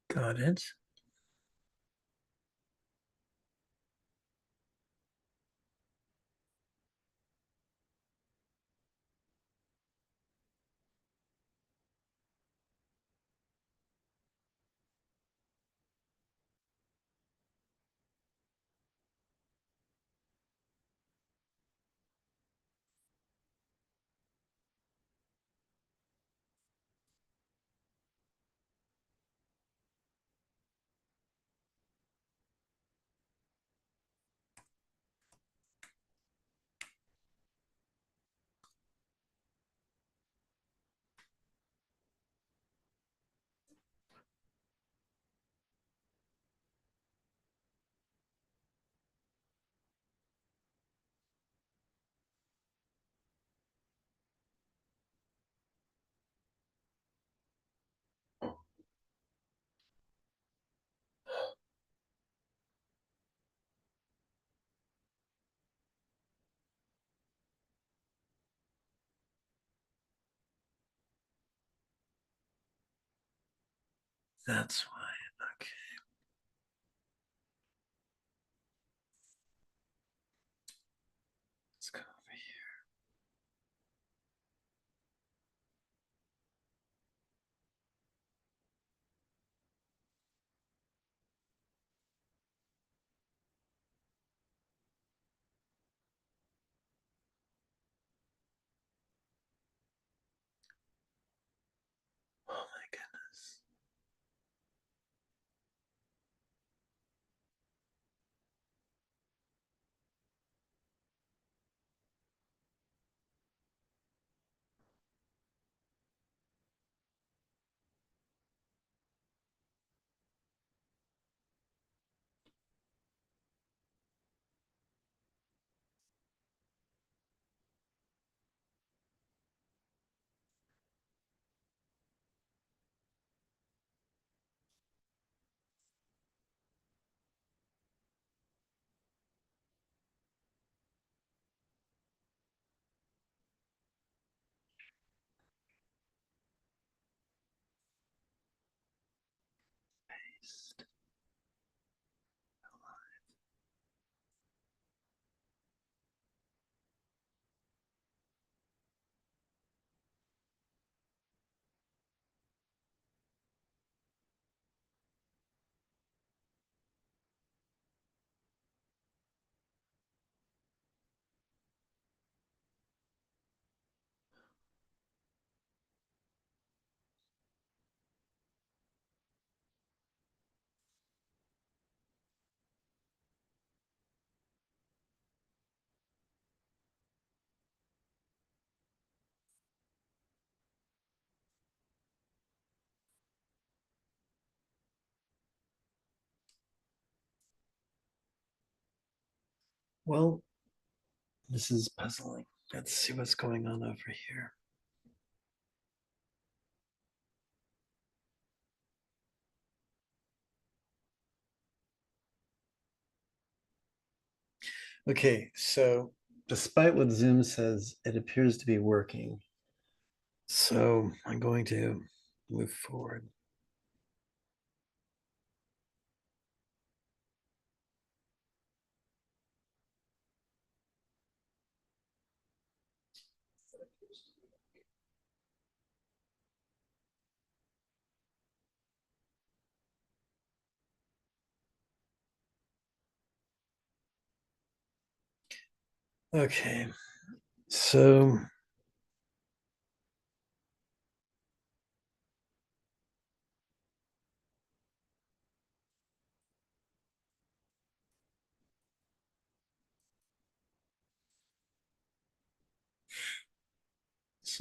Got it. That's why. Okay. Let's go over here. Oh my goodness. Paste. Well, this is puzzling. Let's see what's going on over here. Okay, so despite what Zoom says, it appears to be working. So I'm going to move forward. Okay, so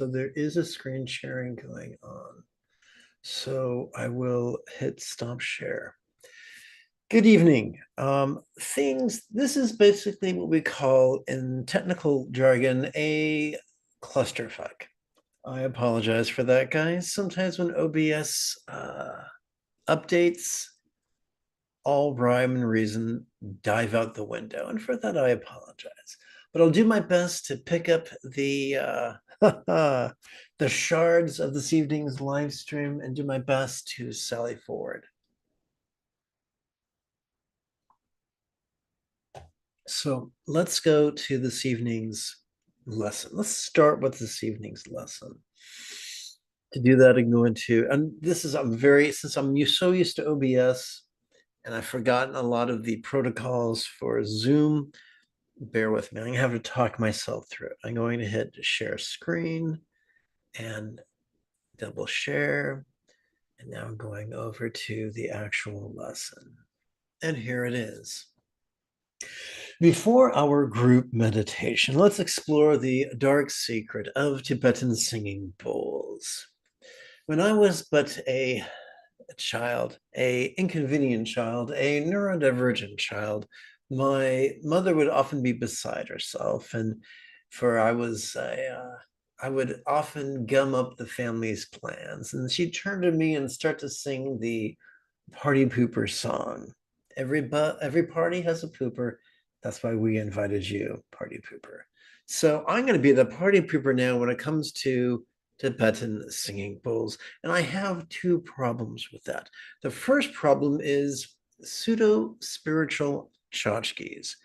there is a screen sharing going on. So I will hit stop share. Good evening. This is basically what we call in technical jargon a clusterfuck. I apologize for that, guys. Sometimes when OBS updates, all rhyme and reason dive out the window. And for that, I apologize. But I'll do my best to pick up the shards of this evening's live stream and do my best to sally forward. So let's go to this evening's lesson. Let's start with this evening's lesson. To do that, I can go into, and this is, since I'm so used to OBS and I've forgotten a lot of the protocols for Zoom, bear with me. I'm gonna have to talk myself through it. I'm going to hit share screen and double share. And now I'm going over to the actual lesson. And here it is. Before our group meditation, let's explore the dark secret of Tibetan singing bowls. When I was but a child, a inconvenient child, a neurodivergent child, my mother would often be beside herself, and for I would often gum up the family's plans, and she'd turn to me and start to sing the party pooper song. Every party has a pooper. That's why we invited you, party pooper. So I'm going to be the party pooper now when it comes to Tibetan singing bowls. And I have two problems with that. The first problem is pseudo-spiritual tchotchkes.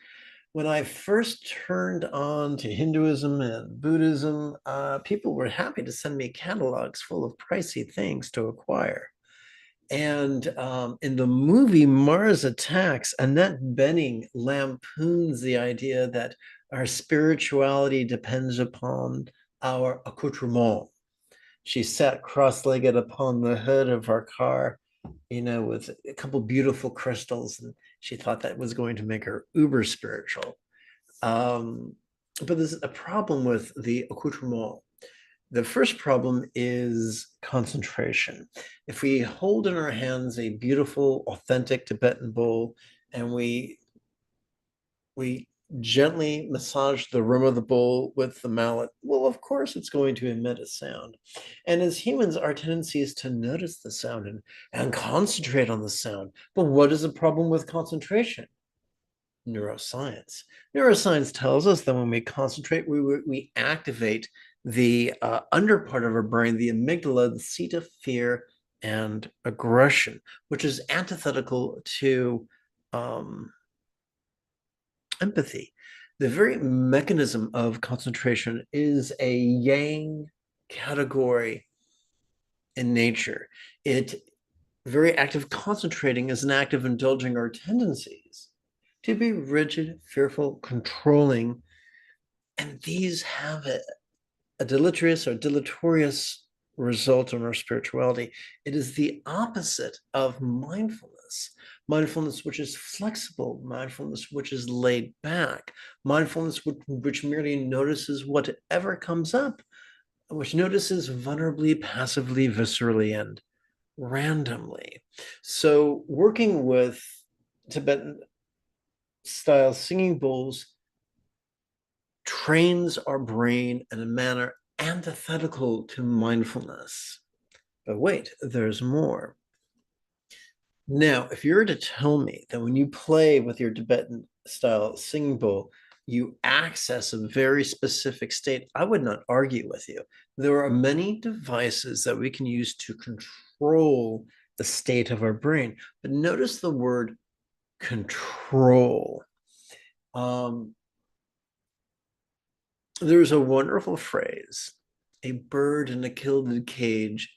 When I first turned on to Hinduism and Buddhism, people were happy to send me catalogs full of pricey things to acquire. And in the movie Mars Attacks, Annette Bening lampoons the idea that our spirituality depends upon our accoutrement. She sat cross-legged upon the hood of our car, with a couple beautiful crystals, and she thought that was going to make her uber spiritual. But there's a problem with the accoutrement. The first problem is concentration. If we hold in our hands a beautiful, authentic Tibetan bowl and we gently massage the rim of the bowl with the mallet, well, of course it's going to emit a sound. And as humans, our tendency is to notice the sound and concentrate on the sound. But what is the problem with concentration? Neuroscience. Neuroscience tells us that when we concentrate, we activate the under part of our brain, the amygdala, the seat of fear and aggression, which is antithetical to empathy. The very mechanism of concentration is a yang category in nature. Very active concentrating is an act of indulging our tendencies to be rigid, fearful, controlling, and these have a deleterious or deleterious result on our spirituality. It is the opposite of mindfulness. Mindfulness which is flexible, mindfulness which is laid back, mindfulness which merely notices whatever comes up, which notices vulnerably, passively, viscerally, and randomly. So working with Tibetan style singing bowls trains our brain in a manner antithetical to mindfulness. But wait, there's more. Now, if you were to tell me that when you play with your Tibetan style singing bowl, you access a very specific state, I would not argue with you. There are many devices that we can use to control the state of our brain. But notice the word control. There's a wonderful phrase, a bird in a gilded cage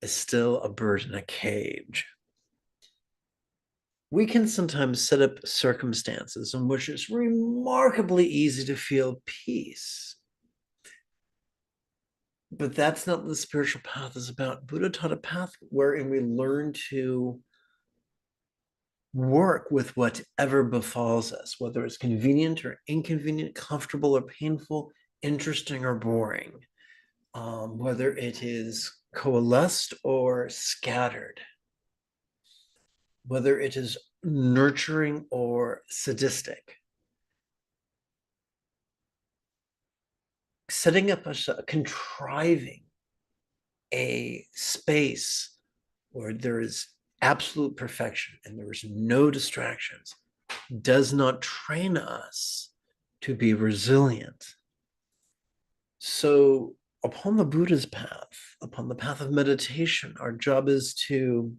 is still a bird in a cage. We can sometimes set up circumstances in which it's remarkably easy to feel peace. But that's not what the spiritual path is about. Buddha taught a path wherein we learn to work with whatever befalls us, whether it's convenient or inconvenient, comfortable or painful, interesting or boring, whether it is coalesced or scattered, whether it is nurturing or sadistic. Setting up contriving a space where there is absolute perfection and there is no distractions does not train us to be resilient. So upon the Buddha's path, upon the path of meditation, our job is to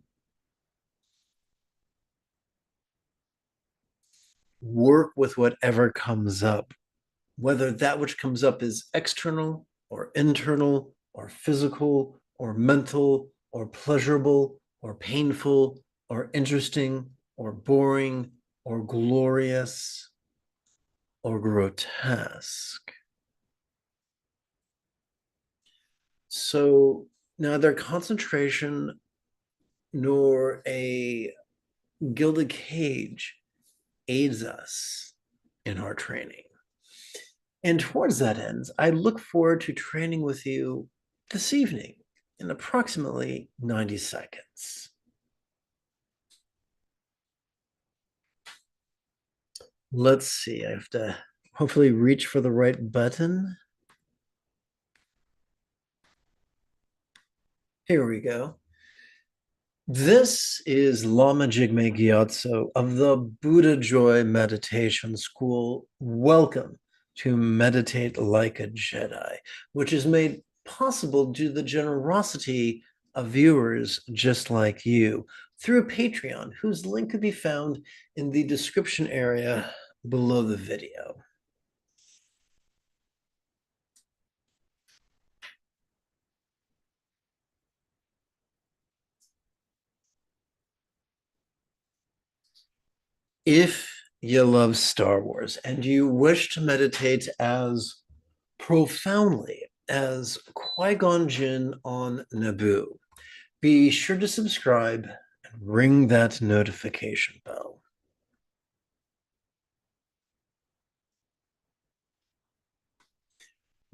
work with whatever comes up, whether that which comes up is external or internal or physical or mental or pleasurable or painful or interesting or boring or glorious or grotesque. So neither concentration nor a gilded cage aids us in our training. And towards that end, I look forward to training with you this evening in approximately 90 seconds. Let's see, I have to hopefully reach for the right button. Here we go. This is Lama Jigme Gyatso of the Buddha Joy Meditation School. Welcome to Meditate Like a Jedi, which is made possible due to the generosity of viewers just like you through Patreon, whose link could be found in the description area below the video. If you love Star Wars and you wish to meditate as profoundly as Qui-Gon Jinn on Naboo, be sure to subscribe and ring that notification bell.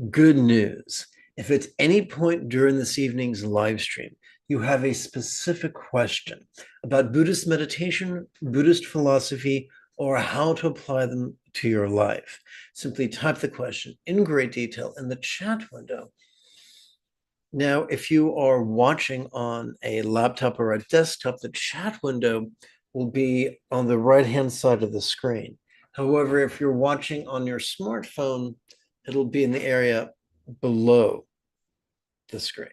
Good news. If at any point during this evening's live stream you have a specific question about Buddhist meditation, Buddhist philosophy, or how to apply them to your life, simply type the question in great detail in the chat window. Now, if you are watching on a laptop or a desktop, the chat window will be on the right-hand side of the screen. However, if you're watching on your smartphone, it'll be in the area below the screen.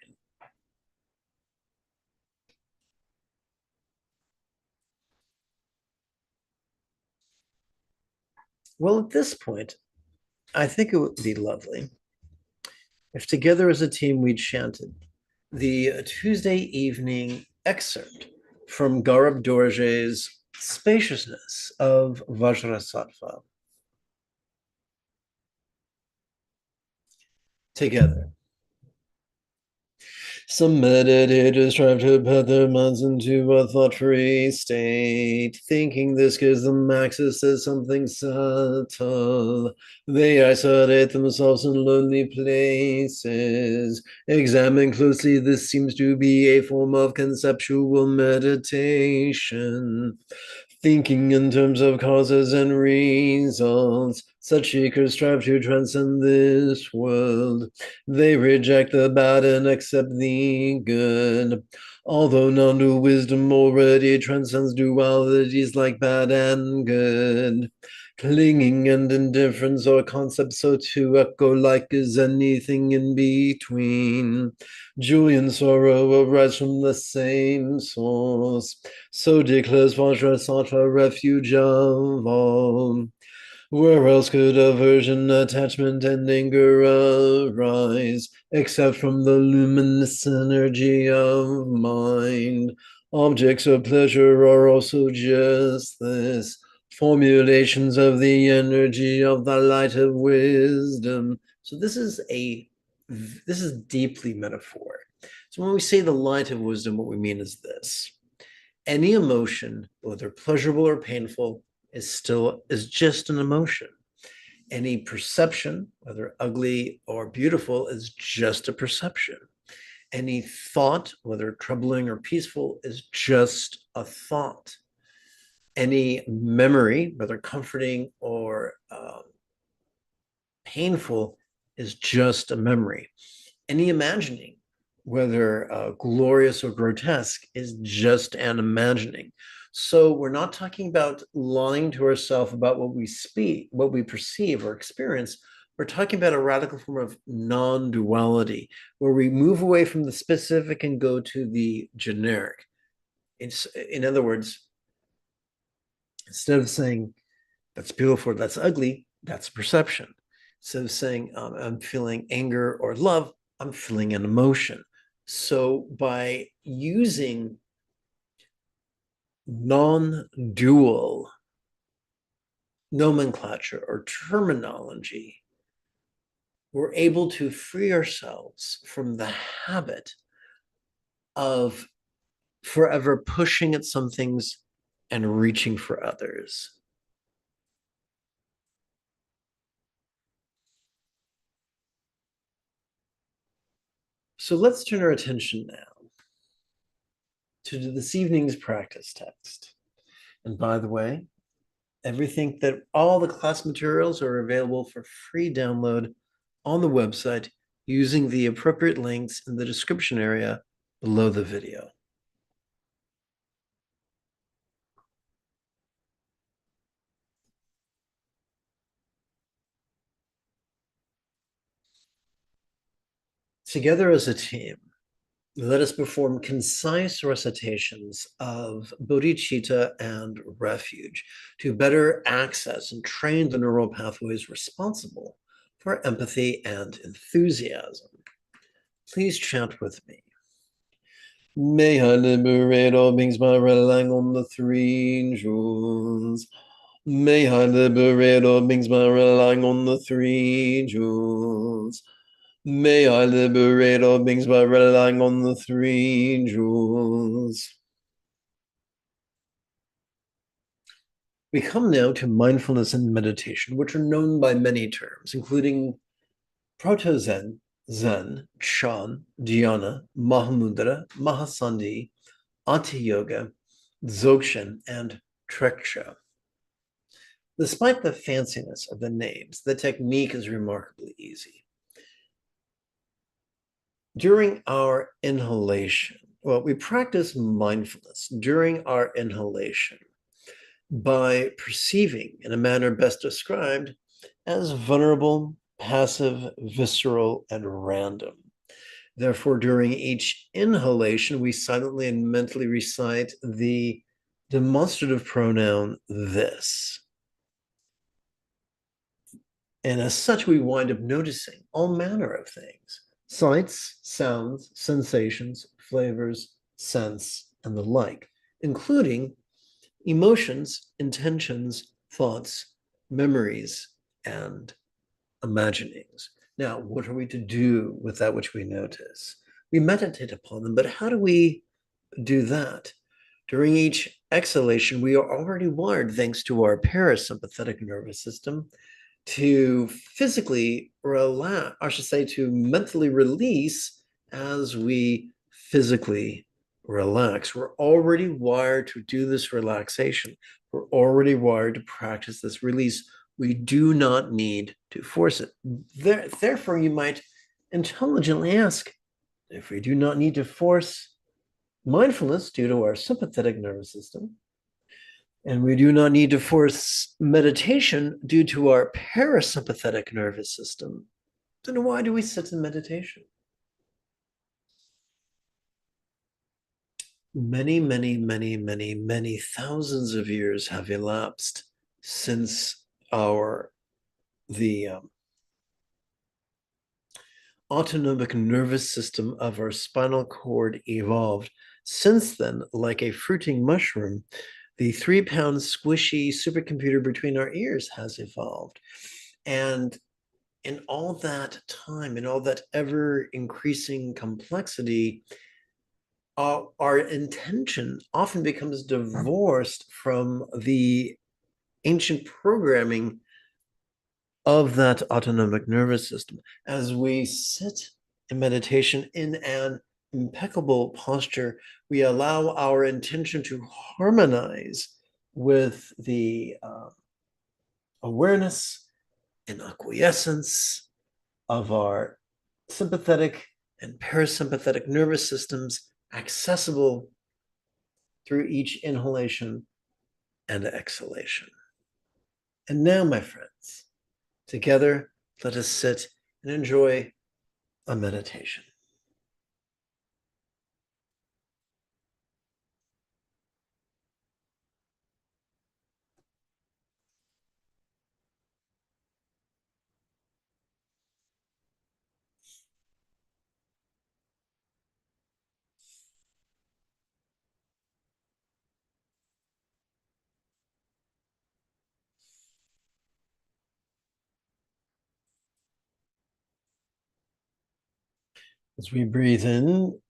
Well, at this point, I think it would be lovely if together as a team we chanted the Tuesday evening excerpt from Gaurav Dorje's Spaciousness of Vajrasattva. Together. Some meditators strive to put their minds into a thought-free state, thinking this gives them access to something subtle. They isolate themselves in lonely places. Examine closely, this seems to be a form of conceptual meditation. Thinking in terms of causes and results, such seekers strive to transcend this world. They reject the bad and accept the good. Although non-dual wisdom already transcends dualities like bad and good. Clinging and indifference are concepts so to echo like as anything in between. Joy and sorrow arise from the same source. So declares Vajrasattva, refuge of all. Where else could aversion, attachment, and anger arise, except from the luminous energy of mind? Objects of pleasure are also just this, formulations of the energy of the light of wisdom. So this is deeply metaphoric. So when we say the light of wisdom, what we mean is this: any emotion, whether pleasurable or painful, is just an emotion. Any perception, whether ugly or beautiful, is just a perception. Any thought, whether troubling or peaceful, is just a thought. Any memory, whether comforting or painful, is just a memory. Any imagining, whether glorious or grotesque, is just an imagining. So we're not talking about lying to ourselves about what we speak, what we perceive or experience. We're talking about a radical form of non-duality, where we move away from the specific and go to the generic. In other words, instead of saying That's beautiful, that's ugly, that's perception. So saying I'm feeling anger or love, I'm feeling an emotion. So by using non-dual nomenclature or terminology, we're able to free ourselves from the habit of forever pushing at some things and reaching for others. So let's turn our attention now to this evening's practice text. And by the way, everything that all the class materials are available for free download on the website using the appropriate links in the description area below the video. Together as a team, let us perform concise recitations of bodhicitta and refuge to better access and train the neural pathways responsible for empathy and enthusiasm. Please chant with me. May I liberate all beings by relying on the three jewels. May I liberate all beings by relying on the three jewels. May I liberate all beings by relying on the three jewels. We come now to mindfulness and meditation, which are known by many terms, including proto-Zen, Zen, Chan, Dhyana, Mahamudra, Mahasandhi, Ati Yoga, Dzogchen, and Treksha. Despite the fanciness of the names, the technique is remarkably easy. During our inhalation, we practice mindfulness during our inhalation by perceiving in a manner best described as vulnerable, passive, visceral, and random. Therefore, during each inhalation, we silently and mentally recite the demonstrative pronoun this. And as such, we wind up noticing all manner of things: sights, sounds, sensations, flavors, scents, and the like, including emotions, intentions, thoughts, memories, and imaginings. Now, what are we to do with that which we notice? We meditate upon them, but how do we do that? During each exhalation, we are already wired, thanks to our parasympathetic nervous system, to physically relax, I should say, to mentally release as we physically relax. We're already wired to do this relaxation. We're already wired to practice this release. We do not need to force it. Therefore, you might intelligently ask, if we do not need to force mindfulness due to our sympathetic nervous system, and we do not need to force meditation due to our parasympathetic nervous system, then why do we sit in meditation? Many, many, many, many, many thousands of years have elapsed since the autonomic nervous system of our spinal cord evolved. Since then, like a fruiting mushroom, the 3-pound squishy supercomputer between our ears has evolved. And in all that time, in all that ever increasing complexity, our intention often becomes divorced from the ancient programming of that autonomic nervous system. As we sit in meditation in an impeccable posture, we allow our intention to harmonize with the awareness and acquiescence of our sympathetic and parasympathetic nervous systems, accessible through each inhalation and exhalation. And now, my friends, together, let us sit and enjoy a meditation. As we breathe in,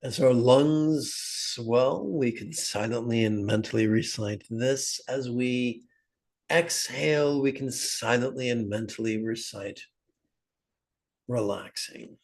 as our lungs swell, we can silently and mentally recite this. As we exhale, we can silently and mentally recite relaxing.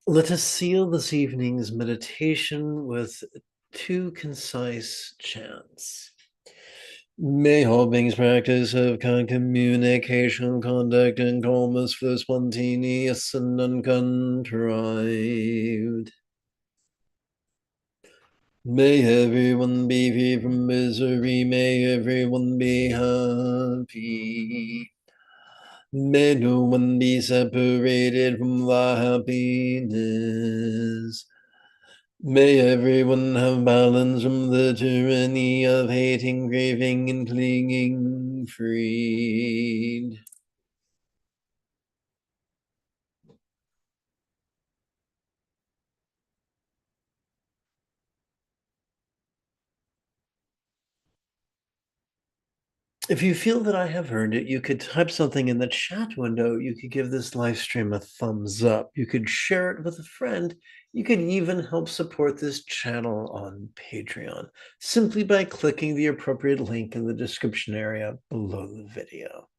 Let us seal this evening's meditation with two concise chants. May all beings practice of kind communication, conduct, and calmness flow spontaneous and uncontrived. May everyone be free from misery. May everyone be happy. May no one be separated from the happiness. May everyone have balance from the tyranny of hating, craving, and clinging, freed. If you feel that I have earned it, you could type something in the chat window. You could give this live stream a thumbs up. You could share it with a friend. You could even help support this channel on Patreon simply by clicking the appropriate link in the description area below the video.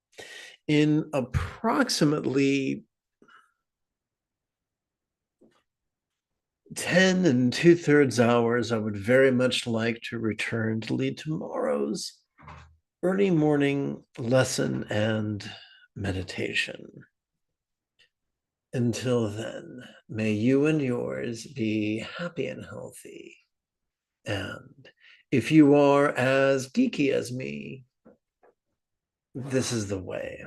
In approximately 10 and 2/3 hours, I would very much like to return to lead tomorrow's early morning lesson and meditation. Until then, may you and yours be happy and healthy. And if you are as geeky as me, this is the way.